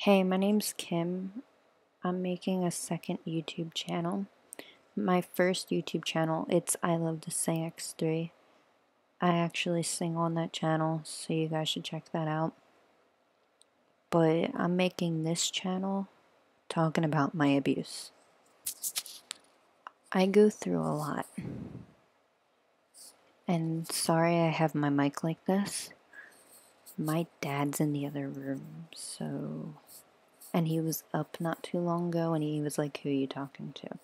Hey, my name's Kim. I'm making a second YouTube channel. My first YouTube channel, it's I Love to Sing X3. I actually sing on that channel, so you guys should check that out. But I'm making this channel talking about my abuse. I go through a lot. And sorry I have my mic like this. My dad's in the other room, so... And he was up not too long ago, and he was like, who are you talking to?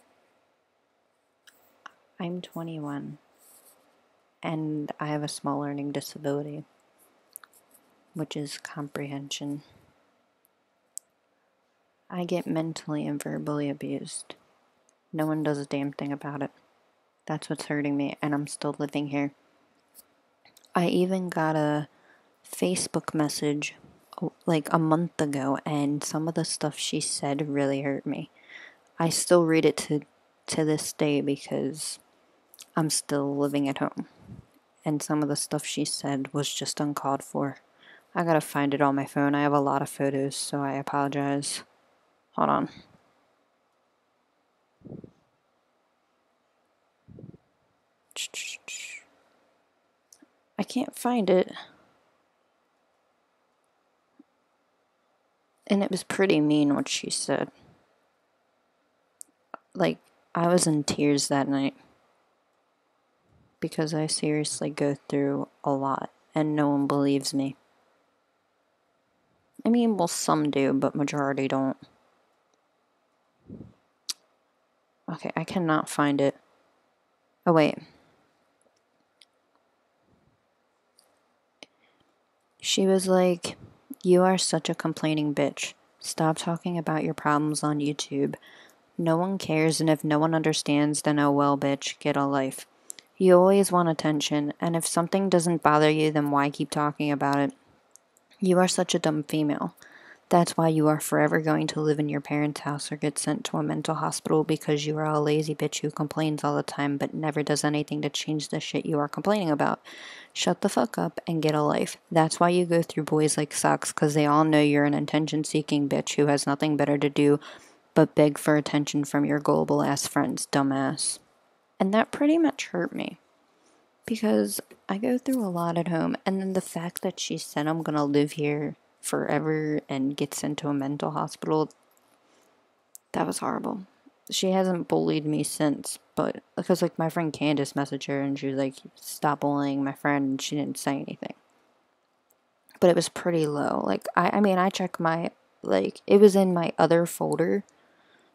I'm 21, and I have a small learning disability, which is comprehension. I get mentally and verbally abused. No one does a damn thing about it. That's what's hurting me, and I'm still living here. I even got a Facebook message like a month ago, and some of the stuff she said really hurt me. I still read it to this day because I'm still living at home. And some of the stuff she said was just uncalled for. I gotta find it on my phone. I have a lot of photos, so I apologize. Hold on. I can't find it. And it was pretty mean what she said. Like, I was in tears that night. Because I seriously go through a lot, and no one believes me. I mean, well, some do, but majority don't. Okay, I cannot find it. Oh, wait. She was like, you are such a complaining bitch. Stop talking about your problems on YouTube. No one cares, and if no one understands, then oh well, bitch, get a life. You always want attention, and if something doesn't bother you, then why keep talking about it? You are such a dumb female. That's why you are forever going to live in your parents' house or get sent to a mental hospital because you are a lazy bitch who complains all the time but never does anything to change the shit you are complaining about. Shut the fuck up and get a life. That's why you go through boys like sucks, because they all know you're an attention-seeking bitch who has nothing better to do but beg for attention from your gullible-ass friends, dumbass. And that pretty much hurt me. Because I go through a lot at home, and then the fact that she said I'm gonna live here forever and get sent to a mental hospital, that was horrible. She hasn't bullied me since, but because like my friend Candace messaged her and she was like, stop bullying my friend, and she didn't say anything. But it was pretty low. Like I mean I check my, like, it was in my other folder,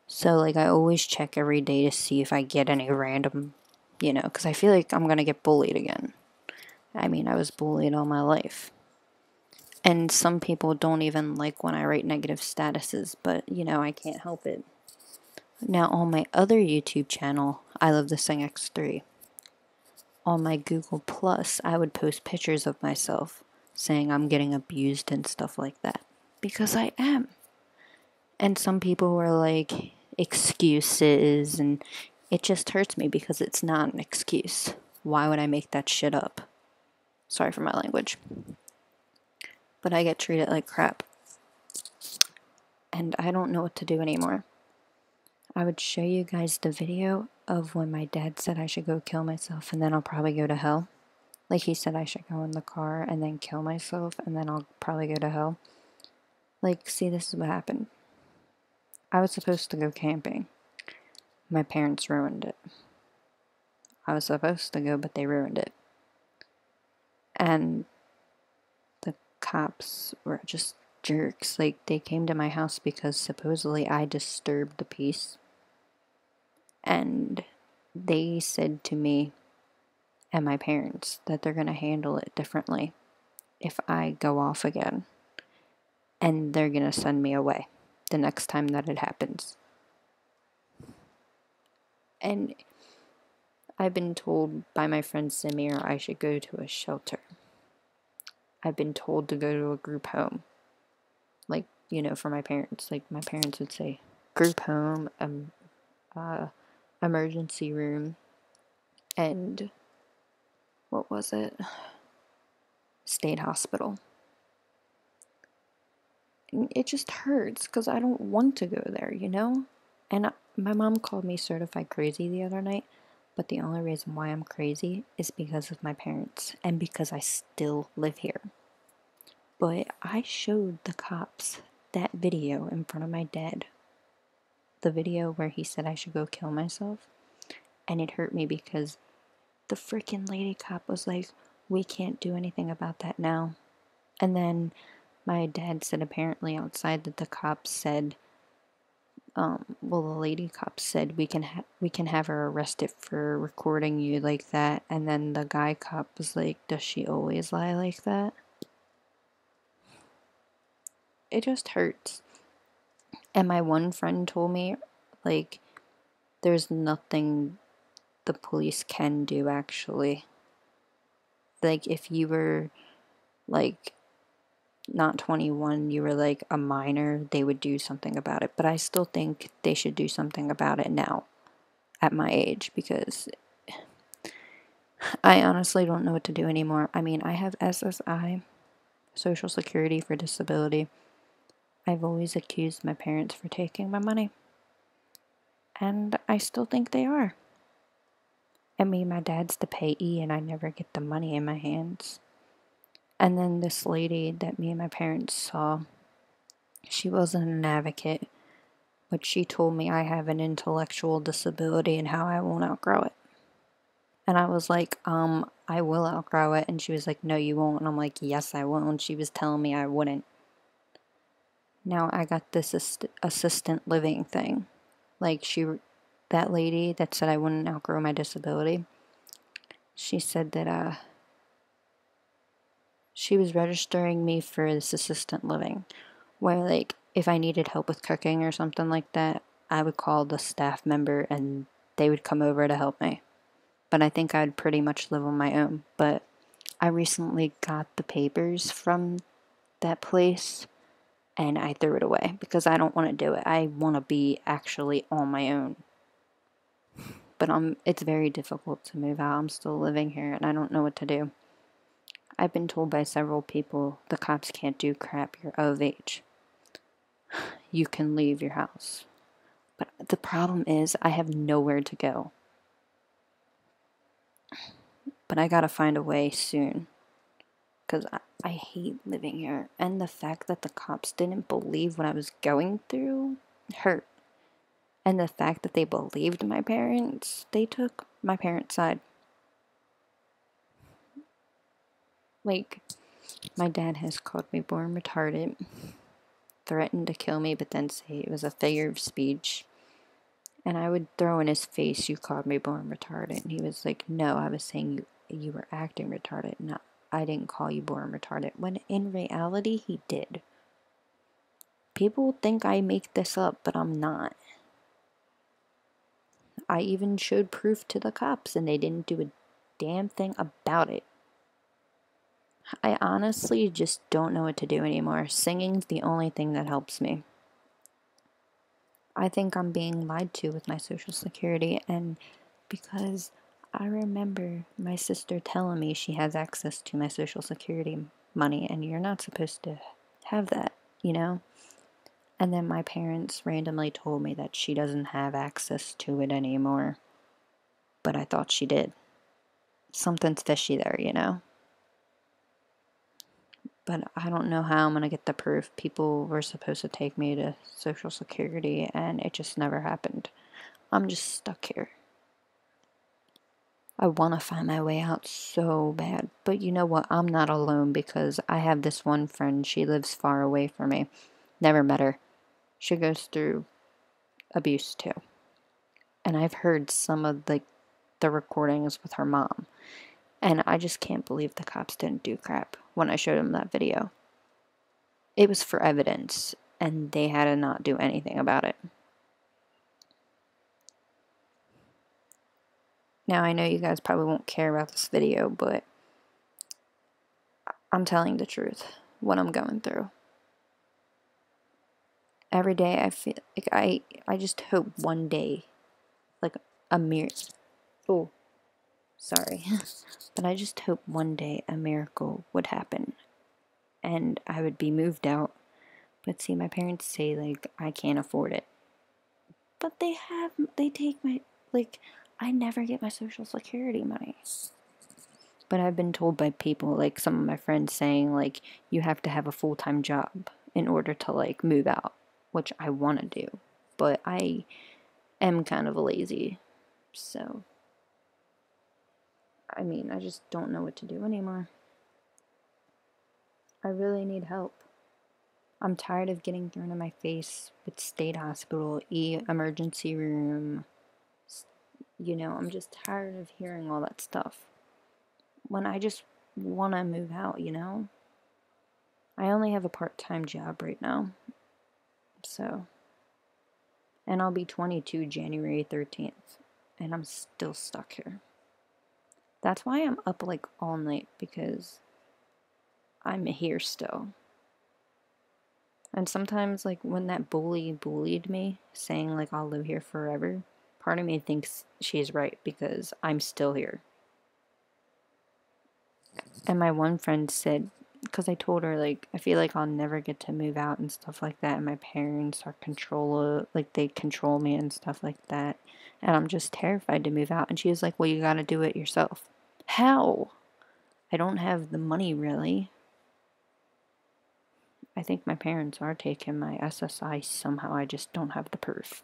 so like I always check every day to see if I get any random, because I feel like I'm gonna get bullied again. I mean, I was bullied all my life. And some people don't even like when I write negative statuses, but, I can't help it. Now, on my other YouTube channel, I Love to Sing X3, on my Google Plus, I would post pictures of myself saying I'm getting abused and stuff like that. Because I am. And some people were like, excuses, and it just hurts me because it's not an excuse. Why would I make that shit up? Sorry for my language. But I get treated like crap. And I don't know what to do anymore. I would show you guys the video of when my dad said I should go kill myself and then I'll probably go to hell. Like he said I should go in the car and then kill myself and then I'll probably go to hell. Like, see, this is what happened. I was supposed to go camping. My parents ruined it. I was supposed to go, but they ruined it. And the cops were just jerks. Like, they came to my house because supposedly I disturbed the peace. And they said to me and my parents that they're going to handle it differently if I go off again. And they're going to send me away the next time that it happens. And I've been told by my friend Samir I should go to a shelter. I've been told to go to a group home. Like, for my parents. Like, my parents would say, group home, emergency room, and what was it? State hospital. it just hurts because I don't want to go there, you know? And my mom called me certified crazy the other night, but the only reason why I'm crazy is because of my parents and because I still live here. But I showed the cops that video in front of my dad. The video where he said I should go kill myself. And it hurt me because the freaking lady cop was like, we can't do anything about that now. And then my dad said apparently outside that the cops said, well, the lady cop said we can have her arrested for recording you like that. And then the guy cop was like, does she always lie like that? It just hurts. And my one friend told me, like, there's nothing the police can do actually. Like, if you were, like, not 21, you were like a minor, they would do something about it. But I still think they should do something about it now at my age because I honestly don't know what to do anymore. I mean, I have SSI, Social Security for Disability. I've always accused my parents for taking my money, and I still think they are. I mean, my dad's the payee, and I never get the money in my hands. And then this lady that me and my parents saw, she wasn't an advocate, but she told me I have an intellectual disability and how I won't outgrow it. And I was like, I will outgrow it. And she was like, no, you won't. And I'm like, yes, I will. And she was telling me I wouldn't. Now I got this assistant living thing. Like, that lady that said I wouldn't outgrow my disability, she said that, she was registering me for this assistant living, where, like, if I needed help with cooking or something like that, I would call the staff member and they would come over to help me. But I think I'd pretty much live on my own. But I recently got the papers from that place and I threw it away because I don't want to do it. I want to be actually on my own. But it's very difficult to move out. I'm still living here and I don't know what to do. I've been told by several people the cops can't do crap, you're of age. You can leave your house. But the problem is I have nowhere to go. But I gotta find a way soon. Because I hate living here. And the fact that the cops didn't believe what I was going through hurt. And the fact that they believed my parents, they took my parents' side. Like, my dad has called me born retarded, threatened to kill me, but then say it was a figure of speech. And I would throw in his face, you called me born retarded. And he was like, no, I was saying you were acting retarded. No, I didn't call you born retarded. When in reality, he did. People think I make this up, but I'm not. I even showed proof to the cops, and they didn't do a damn thing about it. I honestly just don't know what to do anymore. Singing's the only thing that helps me. I think I'm being lied to with my Social Security, and because I remember my sister telling me she has access to my Social Security money, and you're not supposed to have that, you know? And then my parents randomly told me that she doesn't have access to it anymore, but I thought she did. Something's fishy there, you know? But I don't know how I'm going to get the proof. People were supposed to take me to Social Security, and it just never happened. I'm just stuck here. I want to find my way out so bad. But you know what? I'm not alone because I have this one friend. She lives far away from me. Never met her. She goes through abuse too. And I've heard some of the recordings with her mom. And I just can't believe the cops didn't do crap when I showed them that video. It was for evidence, and they had to not do anything about it. Now, I know you guys probably won't care about this video, but I'm telling the truth, what I'm going through. Every day I feel like I just hope one day, like a miracle. Oh, sorry. But I just hope one day a miracle would happen and I would be moved out. But see, my parents say, like, I can't afford it. But they take my, like, I never get my Social Security money. But I've been told by people, like some of my friends saying, like, you have to have a full-time job in order to, like, move out, which I want to do. But I am kind of lazy. So, I mean, I just don't know what to do anymore. I really need help. I'm tired of getting thrown in my face with state hospital, emergency room. You know, I'm just tired of hearing all that stuff. When I just want to move out, you know? I only have a part-time job right now. So, and I'll be 22 January 13th, and I'm still stuck here. That's why I'm up like all night, because I'm here still. And sometimes, like, when that bullied me, saying, like, I'll live here forever, part of me thinks she's right, because I'm still here. And my one friend said, because I told her, like, I feel like I'll never get to move out and stuff like that, and my parents are like, they control me and stuff like that, and I'm just terrified to move out. And she was like, well, you gotta do it yourself. How? I don't have the money, really. I think my parents are taking my SSI somehow, I just don't have the proof.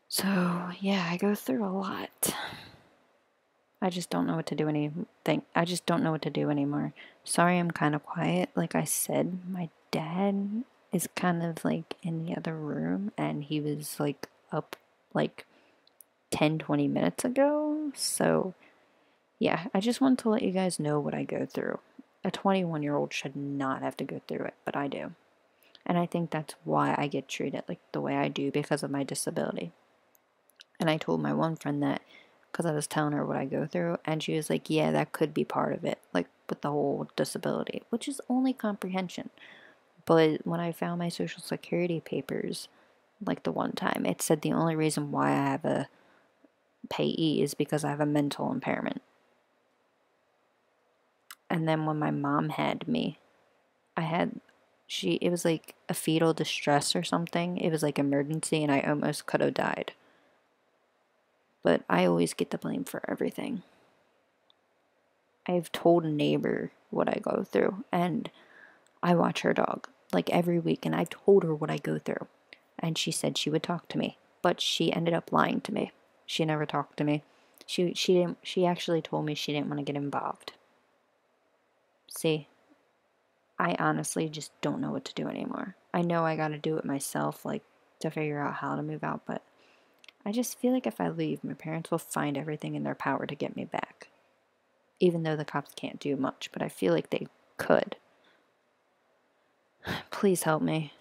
So, yeah, I go through a lot. I just don't know what to do I just don't know what to do anymore. Sorry, I'm kind of quiet. Like I said, my dad is kind of like in the other room, and he was like up like 10-20 minutes ago. So, yeah, I just wanted to let you guys know what I go through. A 21-year-old should not have to go through it, but I do. And I think that's why I get treated like the way I do, because of my disability. And I told my one friend that because I was telling her what I go through, and she was like, yeah, that could be part of it, like with the whole disability, which is only comprehension. But when I found my Social Security papers, like the one time, it said the only reason why I have a payee is because I have a mental impairment. And then when my mom had me, it was like a fetal distress or something. It was like emergency, and I almost could have died. But I always get the blame for everything. I've told a neighbor what I go through, and I watch her dog like every week, and I've told her what I go through, and she said she would talk to me, but she ended up lying to me. She never talked to me. She actually told me she didn't want to get involved. See, I honestly just don't know what to do anymore. I know I got to do it myself, like to figure out how to move out, but I just feel like if I leave, my parents will find everything in their power to get me back. Even though the cops can't do much, but I feel like they could. Please help me.